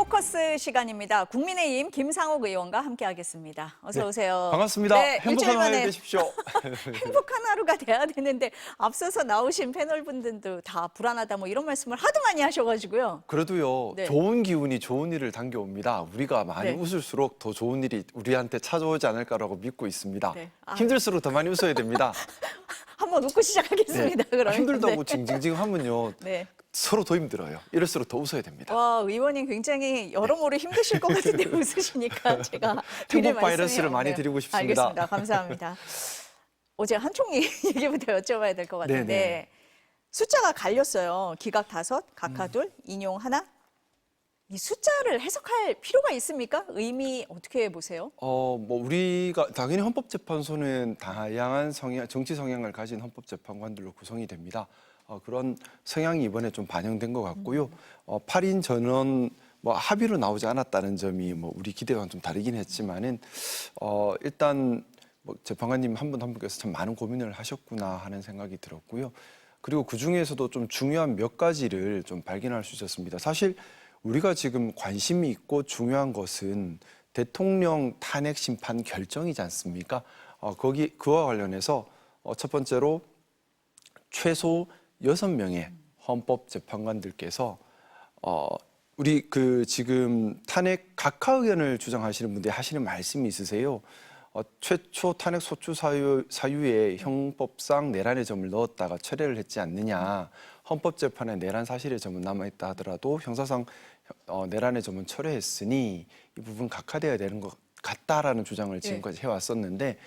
포커스 시간입니다. 국민의힘 김상욱 의원과 함께하겠습니다. 어서 오세요. 반갑습니다. 네, 행복한 하루 되십시오. 행복한 하루가 돼야 되는데 앞서서 나오신 패널분들도 다 불안하다 뭐 이런 말씀을 하도 많이 하셔가지고요. 그래도요, 네. 좋은 기운이 좋은 일을 당겨옵니다. 우리가 많이 네. 웃을수록 더 좋은 일이 우리한테 찾아오지 않을까라고 믿고 있습니다. 네. 힘들수록 더 많이 웃어야 됩니다. 한번 웃고 시작하겠습니다. 그러면. 힘들다고 네. 징징징 하면요. 네. 서로 더 힘들어요. 이럴수록 더 웃어야 됩니다. 와, 의원님 굉장히 여러모로 힘드실 것 같은데 웃으시니까 제가 드릴 행복 바이러스를 말씀이 많이 없네요. 드리고 싶습니다. 알겠습니다. 감사합니다. 어제 한 총리 얘기부터 여쭤봐야 될 것 같은데 네네. 숫자가 갈렸어요. 기각 5, 각하 2, 인용 1. 이 숫자를 해석할 필요가 있습니까? 의미 어떻게 보세요? 뭐 우리가 당연히 헌법재판소는 다양한 정치 성향을 가진 헌법재판관들로 구성이 됩니다. 그런 성향이 이번에 좀 반영된 것 같고요. 8인 전원 뭐 합의로 나오지 않았다는 점이 뭐 우리 기대와는 좀 다르긴 했지만은 일단 뭐 재판관님 한 분 한 분께서 참 많은 고민을 하셨구나 하는 생각이 들었고요. 그리고 그 중에서도 좀 중요한 몇 가지를 좀 발견할 수 있었습니다. 사실 우리가 지금 관심이 있고 중요한 것은 대통령 탄핵 심판 결정이지 않습니까? 그와 관련해서 첫 번째로 최소 6명의 헌법재판관들께서 우리 지금 탄핵 각하 의견을 주장하시는 분들이 하시는 말씀이 있으세요. 최초 탄핵 소추 사유에 형법상 내란의 점을 넣었다가 철회를 했지 않느냐. 헌법재판에 내란 사실의 점은 남아있다 하더라도 형사상 내란의 점은 철회했으니 이 부분 각하돼야 되는 것 같다라는 주장을 지금까지 해왔었는데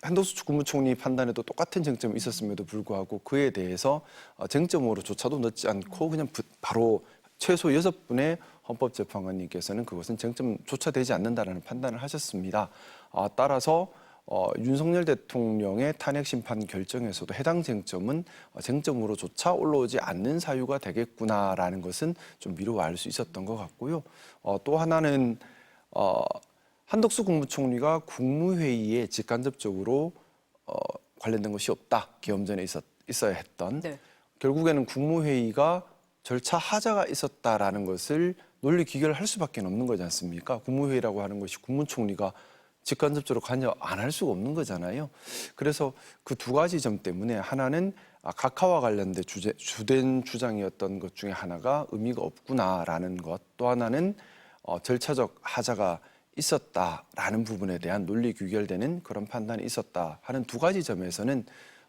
한덕수 국무총리 판단에도 똑같은 쟁점이 있었음에도 불구하고 그에 대해서 쟁점으로조차도 넣지 않고 그냥 바로 최소 6분의 헌법재판관님께서는 그것은 쟁점조차 되지 않는다라는 판단을 하셨습니다. 따라서 윤석열 대통령의 탄핵 심판 결정에서도 해당 쟁점은 쟁점으로조차 올라오지 않는 사유가 되겠구나라는 것은 좀 미루어 알 수 있었던 것 같고요. 또 하나는 한덕수 국무총리가 국무회의에 직간접적으로 관련된 것이 없다. 계엄 전에 있어야 했던. 네. 결국에는 국무회의가 절차 하자가 있었다라는 것을 논리 귀결할 수밖에 없는 거지 않습니까? 국무회의라고 하는 것이 국무총리가 직간접적으로 관여 안 할 수가 없는 거잖아요. 그래서 그 두 가지 점 때문에 하나는 각하와 관련된 주된 주장이었던 것 중에 하나가 의미가 없구나라는 것, 또 하나는 절차적 하자가 있었다라는 부분에 대한 논리 귀결되는 그런 판단이 있었다 하는 두 가지 점에서는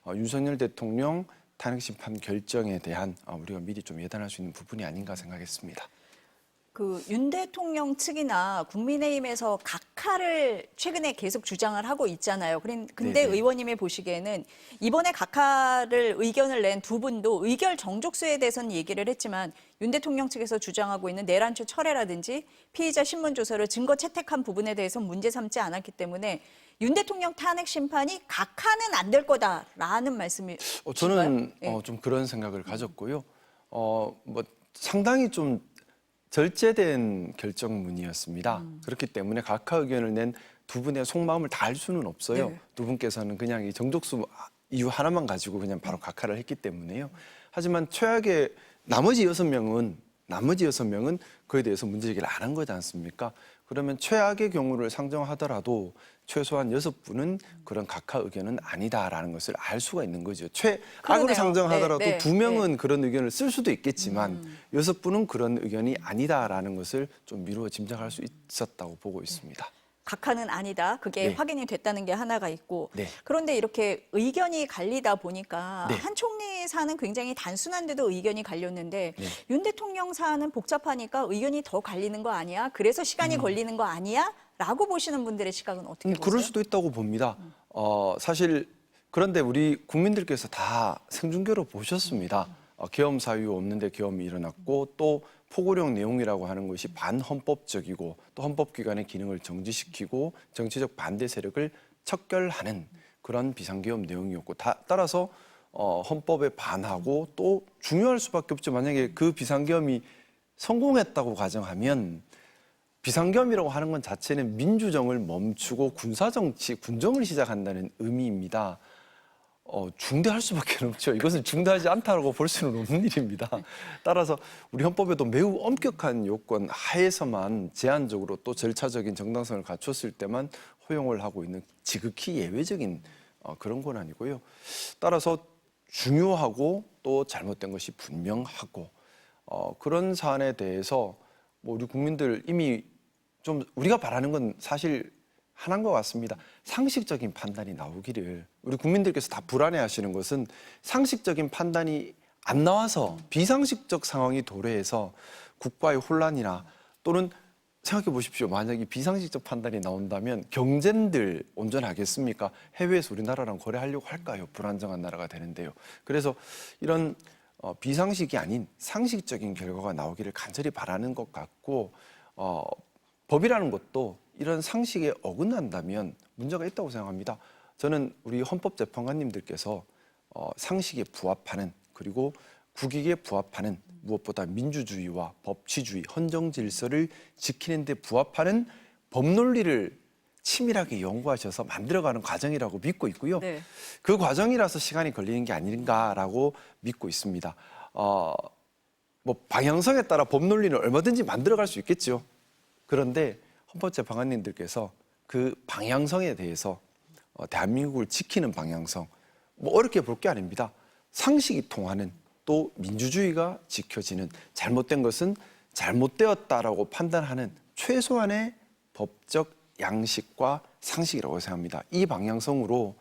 윤석열 대통령 탄핵 심판 결정에 대한 우리가 미리 좀 예단할 수 있는 부분이 아닌가 생각했습니다. 윤 대통령 측이나 국민의힘에서 각하를 최근에 계속 주장을 하고 있잖아요. 근데 네네. 의원님이 보시기에는 이번에 각하를 의견을 낸 두 분도 의결 정족수에 대해서는 얘기를 했지만 윤 대통령 측에서 주장하고 있는 내란죄 철회라든지 피의자 신문 조서를 증거 채택한 부분에 대해서 문제 삼지 않았기 때문에 윤 대통령 탄핵 심판이 각하는 안 될 거다라는 말씀이 저는 네. 좀 그런 생각을 가졌고요. 뭐 상당히 좀 절제된 결정문이었습니다. 그렇기 때문에 각하 의견을 낸 두 분의 속마음을 다 알 수는 없어요. 네. 두 분께서는 그냥 이 정족수 이유 하나만 가지고 그냥 바로 각하를 했기 때문에요. 하지만 최악의 나머지 6명은 그에 대해서 문제제기를 안 한 거지 않습니까? 그러면 최악의 경우를 상정하더라도 최소한 6분은 그런 각하 의견은 아니다라는 것을 알 수가 있는 거죠. 최악으로 그러네요. 상정하더라도 네, 네, 2명은 그런 의견을 쓸 수도 있겠지만 6분은 그런 의견이 아니다라는 것을 좀 미루어 짐작할 수 있었다고 보고 있습니다. 각하는 아니다. 그게 네. 확인이 됐다는 게 하나가 있고 네. 그런데 이렇게 의견이 갈리다 보니까 네. 한 총리 사안은 굉장히 단순한데도 의견이 갈렸는데 네. 윤 대통령 사안은 복잡하니까 의견이 더 갈리는 거 아니야? 그래서 시간이 걸리는 거 아니야? 라고 보시는 분들의 시각은 어떻게 보세요? 그럴 수도 있다고 봅니다. 사실 그런데 우리 국민들께서 다 생중계로 보셨습니다. 계엄 사유 없는데 계엄이 일어났고 또 포고령 내용이라고 하는 것이 반헌법적이고 또 헌법기관의 기능을 정지시키고 정치적 반대 세력을 척결하는 그런 비상계엄 내용이었고 따라서 헌법에 반하고 또 중요할 수밖에 없죠. 만약에 그 비상계엄이 성공했다고 가정하면 비상계엄이라고 하는 건 자체는 민주정을 멈추고 군사정치, 군정을 시작한다는 의미입니다. 중대할 수밖에 없죠. 이것은 중대하지 않다고 볼 수는 없는 일입니다. 따라서 우리 헌법에도 매우 엄격한 요건 하에서만 제한적으로 또 절차적인 정당성을 갖췄을 때만 허용을 하고 있는 지극히 예외적인 그런 권한이고요. 따라서 중요하고 또 잘못된 것이 분명하고 그런 사안에 대해서 뭐 우리 국민들 이미 좀 우리가 바라는 건 사실 하나인 것 같습니다. 상식적인 판단이 나오기를. 우리 국민들께서 다 불안해하시는 것은 상식적인 판단이 안 나와서 비상식적 상황이 도래해서 국가의 혼란이나 또는 생각해 보십시오. 만약에 비상식적 판단이 나온다면 경제들 온전하겠습니까? 해외에서 우리나라랑 거래하려고 할까요? 불안정한 나라가 되는데요. 그래서 이런 비상식이 아닌 상식적인 결과가 나오기를 간절히 바라는 것 같고 법이라는 것도 이런 상식에 어긋난다면 문제가 있다고 생각합니다. 저는 우리 헌법재판관님들께서 상식에 부합하는 그리고 국익에 부합하는 무엇보다 민주주의와 법치주의, 헌정질서를 지키는 데 부합하는 법논리를 치밀하게 연구하셔서 만들어가는 과정이라고 믿고 있고요. 네. 그 과정이라서 시간이 걸리는 게 아닌가라고 믿고 있습니다. 뭐 방향성에 따라 법논리는 얼마든지 만들어갈 수 있겠죠. 그런데 헌법재판관님들께서 그 방향성에 대해서 대한민국을 지키는 방향성, 뭐 어렵게 볼 게 아닙니다. 상식이 통하는 또 민주주의가 지켜지는 잘못된 것은 잘못되었다라고 판단하는 최소한의 법적 양식과 상식이라고 생각합니다. 이 방향성으로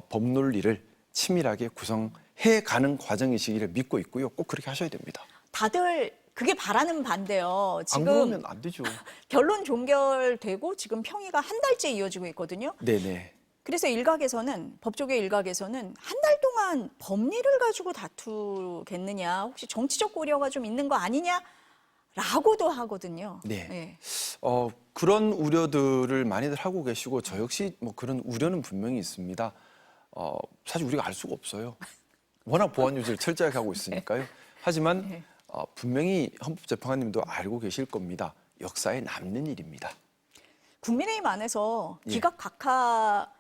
법논리를 치밀하게 구성해 가는 과정이시기를 믿고 있고요. 꼭 그렇게 하셔야 됩니다. 다들 그게 바라는 반대요. 안 지금 그러면 안 되죠. 변론 종결되고 지금 평의가 한 달째 이어지고 있거든요. 네네. 그래서 일각에서는 법조계 일각에서는 한 달 동안 법리를 가지고 다투겠느냐, 혹시 정치적 고려가 좀 있는 거 아니냐라고도 하거든요. 네. 네. 그런 우려들을 많이들 하고 계시고 저 역시 뭐 그런 우려는 분명히 있습니다. 사실 우리가 알 수가 없어요. 워낙 보안 유지를 철저하게 하고 있으니까요. 하지만 네. 분명히 헌법재판관님도 알고 계실 겁니다. 역사에 남는 일입니다. 국민의힘 안에서 예. 기각각하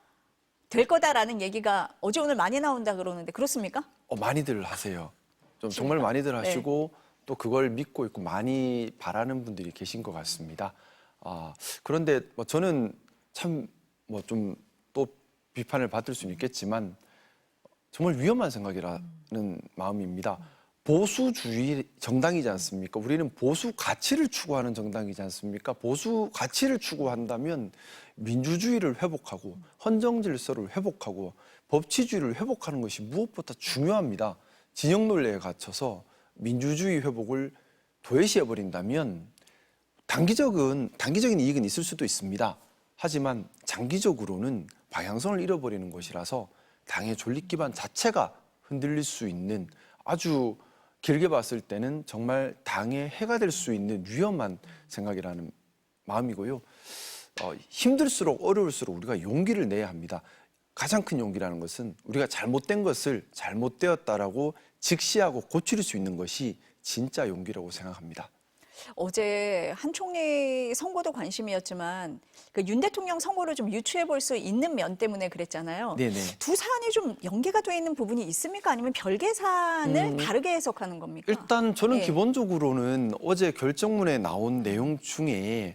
될 거다라는 얘기가 어제 오늘 많이 나온다 그러는데 그렇습니까? 많이들 하세요. 좀 정말 많이들 하시고 또 그걸 믿고 있고 많이 바라는 분들이 계신 것 같습니다. 그런데 뭐 저는 참 뭐 좀 또 비판을 받을 수는 있겠지만 정말 위험한 생각이라는 마음입니다. 보수주의 정당이지 않습니까? 우리는 보수 가치를 추구하는 정당이지 않습니까? 보수 가치를 추구한다면 민주주의를 회복하고 헌정 질서를 회복하고 법치주의를 회복하는 것이 무엇보다 중요합니다. 진영 논리에 갇혀서 민주주의 회복을 도외시해 버린다면 단기적인 이익은 있을 수도 있습니다. 하지만 장기적으로는 방향성을 잃어버리는 것이라서 당의 존립 기반 자체가 흔들릴 수 있는 아주 길게 봤을 때는 정말 당에 해가 될 수 있는 위험한 생각이라는 마음이고요. 힘들수록 어려울수록 우리가 용기를 내야 합니다. 가장 큰 용기라는 것은 우리가 잘못된 것을 잘못되었다라고 직시하고 고칠 수 있는 것이 진짜 용기라고 생각합니다. 어제 한 총리 선거도 관심이었지만 그 윤 대통령 선거를 좀 유추해 볼 수 있는 면 때문에 그랬잖아요. 네네. 두 사안이 좀 연계가 돼 있는 부분이 있습니까? 아니면 별개 사안을 다르게 해석하는 겁니까? 일단 저는 예. 기본적으로는 어제 결정문에 나온 내용 중에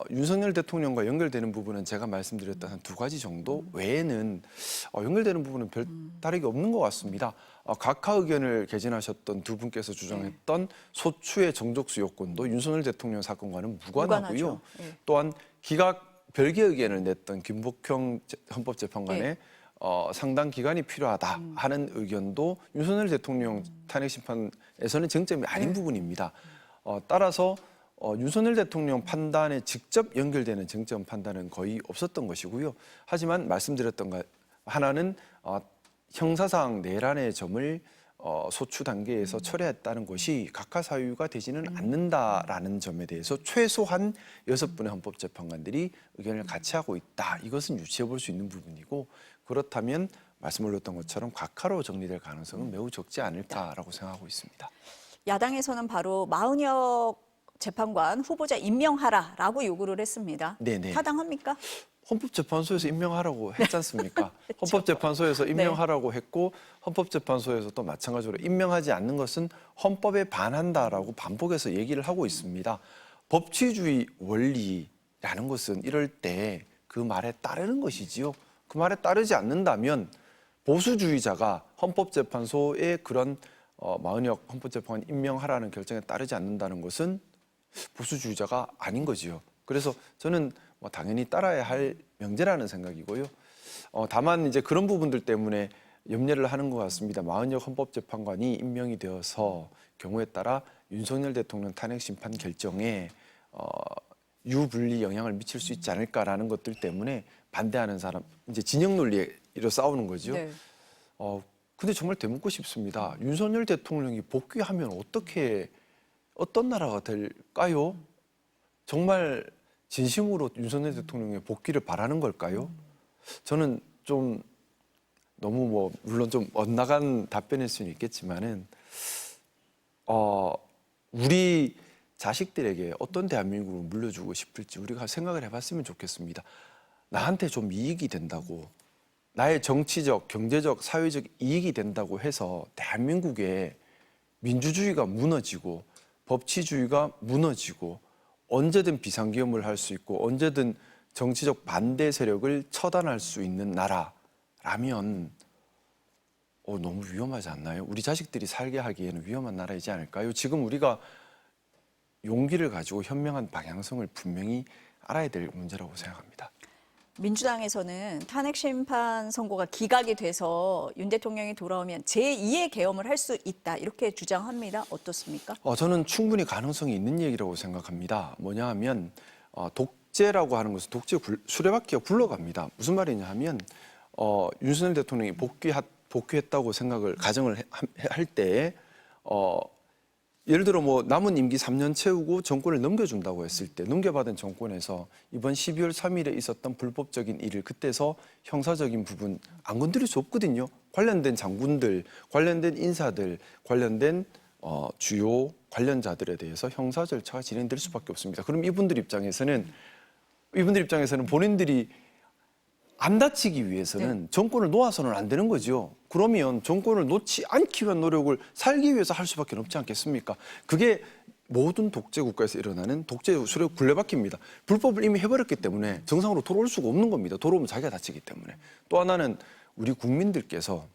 윤석열 대통령과 연결되는 부분은 제가 말씀드렸던 한 두 가지 정도 외에는 연결되는 부분은 별 다르게 없는 것 같습니다. 각하 의견을 개진하셨던 두 분께서 주장했던 소추의 정족수 요건도 윤석열 대통령 사건과는 무관하고요. 무관하죠. 예. 또한 기각 별개 의견을 냈던 김복형 헌법재판관의 예. 상당 기간이 필요하다 하는 의견도 윤석열 대통령 탄핵 심판에서는 쟁점이 아닌 부분입니다. 따라서 윤석열 대통령 판단에 직접 연결되는 쟁점 판단은 거의 없었던 것이고요. 하지만 말씀드렸던 것 하나는 형사상 내란의 점을 소추 단계에서 철회했다는 것이 각하 사유가 되지는 않는다라는 점에 대해서 최소한 6분의 헌법재판관들이 의견을 같이 하고 있다. 이것은 유추해 볼 수 있는 부분이고 그렇다면 말씀 올렸던 것처럼 각하로 정리될 가능성은 매우 적지 않을까라고 생각하고 있습니다. 야당에서는 바로 마은혁 재판관 후보자 임명하라라고 요구를 했습니다. 네네. 타당합니까? 헌법재판소에서 임명하라고 했지 않습니까? 헌법재판소에서 임명하라고 했고 헌법재판소에서 또 마찬가지로 임명하지 않는 것은 헌법에 반한다라고 반복해서 얘기를 하고 있습니다. 법치주의 원리라는 것은 이럴 때 그 말에 따르는 것이지요. 그 말에 따르지 않는다면 보수주의자가 헌법재판소의 그런 마은혁 헌법재판관 임명하라는 결정에 따르지 않는다는 것은 보수주의자가 아닌 거지요. 그래서 저는 뭐 당연히 따라야 할 명제라는 생각이고요. 다만 이제 그런 부분들 때문에 염려를 하는 것 같습니다. 마은혁 헌법재판관이 임명이 되어서 경우에 따라 윤석열 대통령 탄핵 심판 결정에 유불리 영향을 미칠 수 있지 않을까라는 것들 때문에 반대하는 사람, 이제 진영 논리로 싸우는 거죠. 네. 근데 정말 되묻고 싶습니다. 윤석열 대통령이 복귀하면 어떤 나라가 될까요? 정말 진심으로 윤석열 대통령의 복귀를 바라는 걸까요? 저는 좀 너무 물론 좀 엇나간 답변일 수는 있겠지만은 우리 자식들에게 어떤 대한민국을 물려주고 싶을지 우리가 생각을 해봤으면 좋겠습니다. 나한테 좀 이익이 된다고, 나의 정치적, 경제적, 사회적 이익이 된다고 해서 대한민국의 민주주의가 무너지고 법치주의가 무너지고 언제든 비상기업을 할 수 있고 언제든 정치적 반대 세력을 처단할 수 있는 나라라면 너무 위험하지 않나요? 우리 자식들이 살게 하기에는 위험한 나라이지 않을까요? 지금 우리가 용기를 가지고 현명한 방향성을 분명히 알아야 될 문제라고 생각합니다. 민주당에서는 탄핵 심판 선고가 기각이 돼서 윤 대통령이 돌아오면 제2의 계엄을 할 수 있다 이렇게 주장합니다. 어떻습니까? 저는 충분히 가능성이 있는 얘기라고 생각합니다. 뭐냐 하면 독재라고 하는 것은 독재 수레바퀴가 굴러갑니다. 무슨 말이냐 하면 윤석열 대통령이 복귀했다고 가정을 할 때 예를 들어 남은 임기 3년 채우고 정권을 넘겨준다고 했을 때 넘겨받은 정권에서 이번 12월 3일에 있었던 불법적인 일을 그때서 형사적인 부분 안 건드릴 수 없거든요. 관련된 장군들, 관련된 인사들, 관련된 주요 관련자들에 대해서 형사 절차가 진행될 수밖에 없습니다. 그럼 이분들 입장에서는 본인들이 안 다치기 위해서는 정권을 놓아서는 안 되는 거죠. 그러면 정권을 놓지 않기 위한 노력을 살기 위해서 할 수밖에 없지 않겠습니까? 그게 모든 독재 국가에서 일어나는 독재 수레 굴레바퀴입니다. 불법을 이미 해버렸기 때문에 정상으로 돌아올 수가 없는 겁니다. 돌아오면 자기가 다치기 때문에. 또 하나는 우리 국민들께서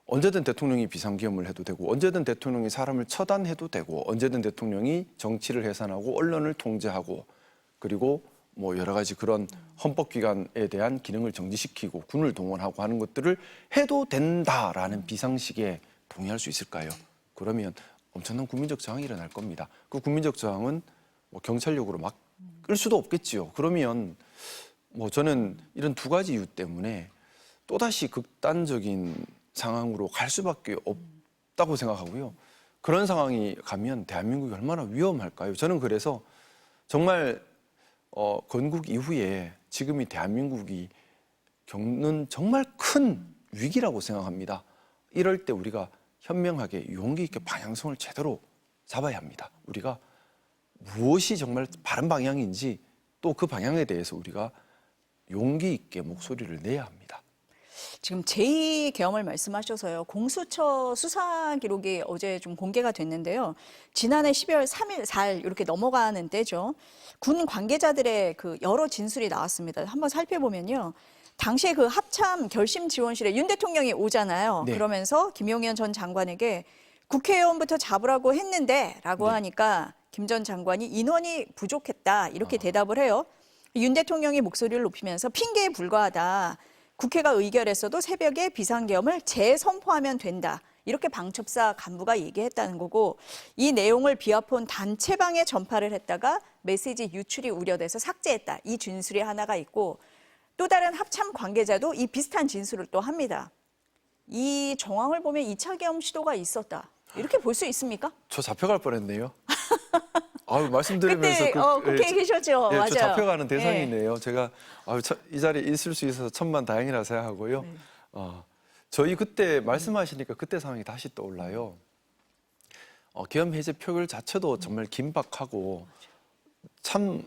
언제든 대통령이 비상기엄을 해도 되고 언제든 대통령이 사람을 처단해도 되고 언제든 대통령이 정치를 해산하고 언론을 통제하고 그리고 여러 가지 그런 헌법기관에 대한 기능을 정지시키고 군을 동원하고 하는 것들을 해도 된다라는 비상식에 동의할 수 있을까요? 그러면 엄청난 국민적 저항이 일어날 겁니다. 그 국민적 저항은 경찰력으로 막 끌 수도 없겠지요. 그러면 저는 이런 두 가지 이유 때문에 또다시 극단적인 상황으로 갈 수밖에 없다고 생각하고요. 그런 상황이 가면 대한민국이 얼마나 위험할까요? 저는 그래서 정말 건국 이후에 지금이 대한민국이 겪는 정말 큰 위기라고 생각합니다. 이럴 때 우리가 현명하게 용기 있게 방향성을 제대로 잡아야 합니다. 우리가 무엇이 정말 바른 방향인지 또 그 방향에 대해서 우리가 용기 있게 목소리를 내야 합니다. 지금 제2계엄을 말씀하셔서요. 공수처 수사 기록이 어제 좀 공개가 됐는데요. 지난해 12월 3일, 4일 이렇게 넘어가는 때죠. 군 관계자들의 그 여러 진술이 나왔습니다. 한번 살펴보면요. 당시에 그 합참 결심 지원실에 윤 대통령이 오잖아요. 네. 그러면서 김용현 전 장관에게 국회의원부터 잡으라고 했는데 라고 하니까 김 전 장관이 인원이 부족했다 이렇게 대답을 해요. 윤 대통령이 목소리를 높이면서 핑계에 불과하다. 국회가 의결했어도 새벽에 비상계엄을 재선포하면 된다. 이렇게 방첩사 간부가 얘기했다는 거고 이 내용을 비아폰 단체방에 전파를 했다가 메시지 유출이 우려돼서 삭제했다. 이 진술이 하나가 있고 또 다른 합참 관계자도 이 비슷한 진술을 또 합니다. 이 정황을 보면 2차 계엄 시도가 있었다. 이렇게 볼 수 있습니까? 저 잡혀갈 뻔했네요. 말씀드리면서 그때 국회에 계셨죠. 예, 맞아요. 저 잡혀가는 대상이네요. 제가 이 자리에 있을 수 있어서 천만 다행이라 생각하고요. 네. 저희 그때 말씀하시니까 그때 상황이 다시 떠올라요. 계엄 해제 표결 자체도 정말 긴박하고 참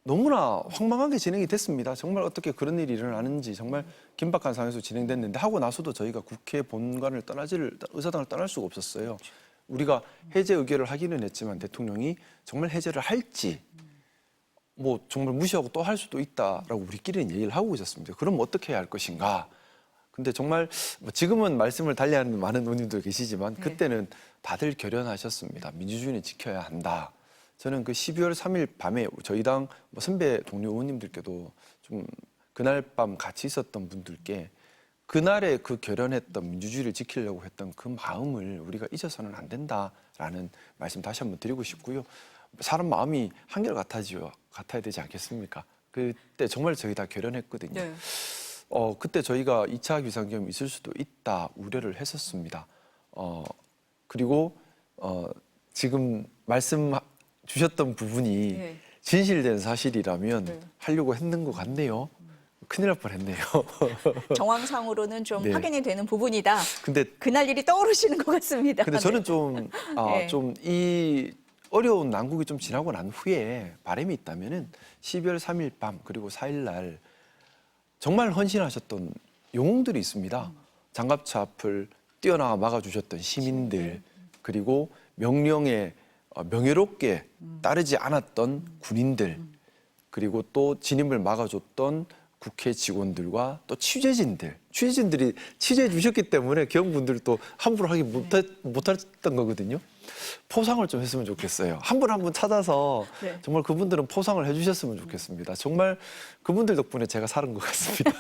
너무나 황망하게 진행이 됐습니다. 정말 어떻게 그런 일이 일어나는지 정말 긴박한 상황에서 진행됐는데 하고 나서도 저희가 국회 본관을 의사당을 떠날 수가 없었어요. 우리가 해제 의결을 하기는 했지만 대통령이 정말 해제를 할지 뭐 정말 무시하고 또 할 수도 있다라고 우리끼리는 얘기를 하고 있었습니다. 그럼 어떻게 해야 할 것인가? 근데 정말 뭐 지금은 말씀을 달리하는 많은 의원님들 계시지만 그때는 다들 결연하셨습니다. 민주주의는 지켜야 한다. 저는 그 12월 3일 밤에 저희 당 선배 동료 의원님들께도 좀 그날 밤 같이 있었던 분들께 그날의 그 결연했던 민주주의를 지키려고 했던 그 마음을 우리가 잊어서는 안 된다라는 말씀 다시 한번 드리고 싶고요. 사람 마음이 같아야 되지 않겠습니까? 그때 정말 저희 다 결연했거든요. 네. 그때 저희가 2차 비상경이 있을 수도 있다 우려를 했었습니다. 그리고 지금 말씀 주셨던 부분이 네. 진실된 사실이라면 네. 하려고 했는 것 같네요. 큰일 날 뻔했네요. 정황상으로는 좀 네. 확인이 되는 부분이다. 근데 그날 일이 떠오르시는 것 같습니다. 저는 네. 좀 이 어려운 난국이 좀 지나고 난 후에 바람이 있다면은 12월 3일 밤 그리고 4일 날 정말 헌신하셨던 영웅들이 있습니다. 장갑차 앞을 뛰어나가 막아주셨던 시민들 그리고 명령에 명예롭게 따르지 않았던 군인들 그리고 또 진입을 막아줬던 국회 직원들과 또 취재진들이 취재해 주셨기 때문에 경분들도 함부로 하기 못했던 거거든요. 포상을 좀 했으면 좋겠어요. 한 분 한 분 찾아서 네. 정말 그분들은 포상을 해주셨으면 좋겠습니다. 정말 그분들 덕분에 제가 살은 것 같습니다.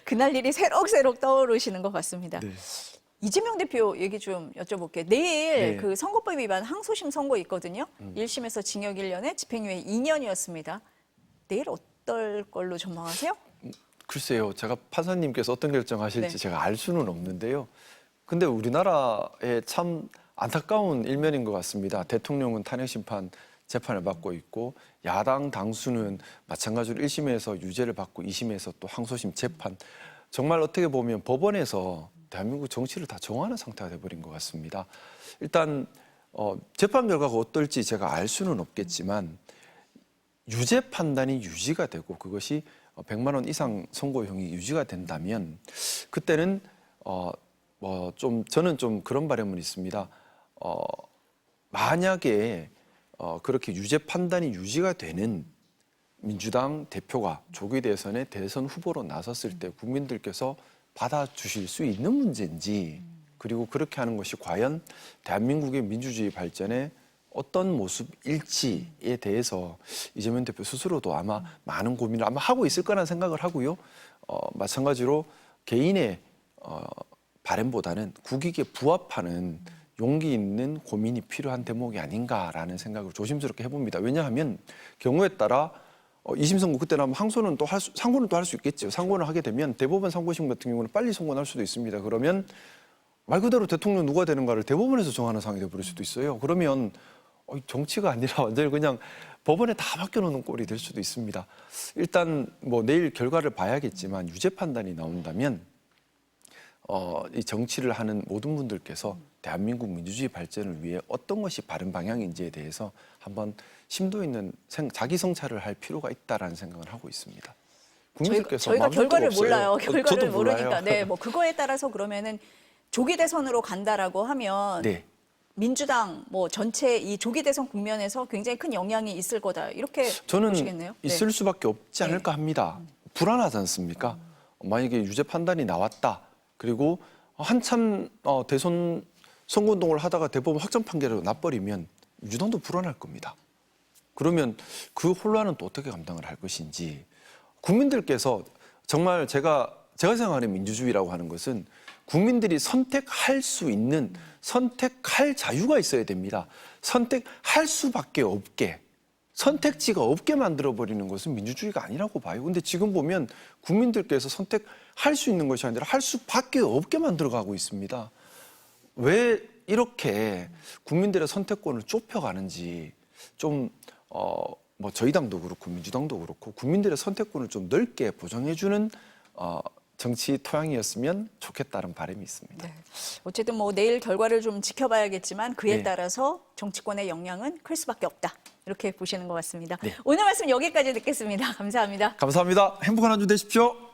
그날 일이 새록새록 떠오르시는 것 같습니다. 네. 이재명 대표 얘기 좀 여쭤볼게요. 내일 네. 그 선거법 위반 항소심 선고 있거든요. 1심에서 징역 1년에 집행유예 2년이었습니다. 내일 어떨 걸로 전망하세요? 글쎄요. 제가 판사님께서 어떤 결정하실지 네. 제가 알 수는 없는데요. 근데 우리나라의 참 안타까운 일면인 것 같습니다. 대통령은 탄핵심판 재판을 받고 있고 야당 당수는 마찬가지로 1심에서 유죄를 받고 2심에서 또 항소심 재판. 정말 어떻게 보면 법원에서 대한민국 정치를 다 정하는 상태가 돼버린 것 같습니다. 일단 재판 결과가 어떨지 제가 알 수는 없겠지만 유죄 판단이 유지가 되고 그것이 100만 원 이상 선고형이 유지가 된다면 그때는 저는 좀 그런 바람은 있습니다. 만약에 그렇게 유죄 판단이 유지가 되는 민주당 대표가 조기 대선에 대선 후보로 나섰을 때 국민들께서 받아주실 수 있는 문제인지 그리고 그렇게 하는 것이 과연 대한민국의 민주주의 발전에 어떤 모습일지에 대해서 이재명 대표 스스로도 아마 많은 고민을 아마 하고 있을 거라는 생각을 하고요. 마찬가지로 개인의 바람보다는 국익에 부합하는 용기 있는 고민이 필요한 대목이 아닌가라는 생각을 조심스럽게 해봅니다. 왜냐하면 경우에 따라 2심 선고 그때는 하면 상고는 또 할 수 있겠죠. 상고를 하게 되면 대법원 상고심 같은 경우는 빨리 선고할 수도 있습니다. 그러면 말 그대로 대통령 누가 되는가를 대법원에서 정하는 상황이 돼버릴 수도 있어요. 그러면 정치가 아니라 완전히 그냥 법원에 다 맡겨놓는 꼴이 될 수도 있습니다. 일단 뭐 내일 결과를 봐야겠지만 유죄 판단이 나온다면 이 정치를 하는 모든 분들께서 대한민국 민주주의 발전을 위해 어떤 것이 바른 방향인지에 대해서 한번 심도 있는 자기 성찰을 할 필요가 있다라는 생각을 하고 있습니다. 국민들께서 저희가 결과를 없어요. 몰라요. 결과를 저도 모르니까. 몰라요. 네, 뭐 그거에 따라서 그러면은 조기 대선으로 간다라고 하면 네. 민주당 뭐 전체 이 조기 대선 국면에서 굉장히 큰 영향이 있을 거다. 이렇게 저는 보시겠네요. 있을 수밖에 없지 않을까 합니다. 불안하지 않습니까? 만약에 유죄 판단이 나왔다. 그리고 한참 대선 선거운동을 하다가 대법원 확정 판결을 나버리면 민주당도 불안할 겁니다. 그러면 그 혼란은 또 어떻게 감당을 할 것인지 국민들께서 정말 제가 생각하는 민주주의라고 하는 것은 국민들이 선택할 수 있는 선택할 자유가 있어야 됩니다. 선택할 수밖에 없게 선택지가 없게 만들어버리는 것은 민주주의가 아니라고 봐요. 근데 지금 보면 국민들께서 선택할 수 있는 것이 아니라 할 수밖에 없게 만들어가고 있습니다. 왜 이렇게 국민들의 선택권을 좁혀가는지 좀 뭐 저희 당도 그렇고 민주당도 그렇고 국민들의 선택권을 좀 넓게 보장해주는 정치 토양이었으면 좋겠다는 바람이 있습니다. 네. 어쨌든 뭐 내일 결과를 좀 지켜봐야겠지만 그에 네. 따라서 정치권의 영향은 클 수밖에 없다. 이렇게 보시는 것 같습니다. 네. 오늘 말씀 여기까지 듣겠습니다. 감사합니다. 감사합니다. 행복한 한 주 되십시오.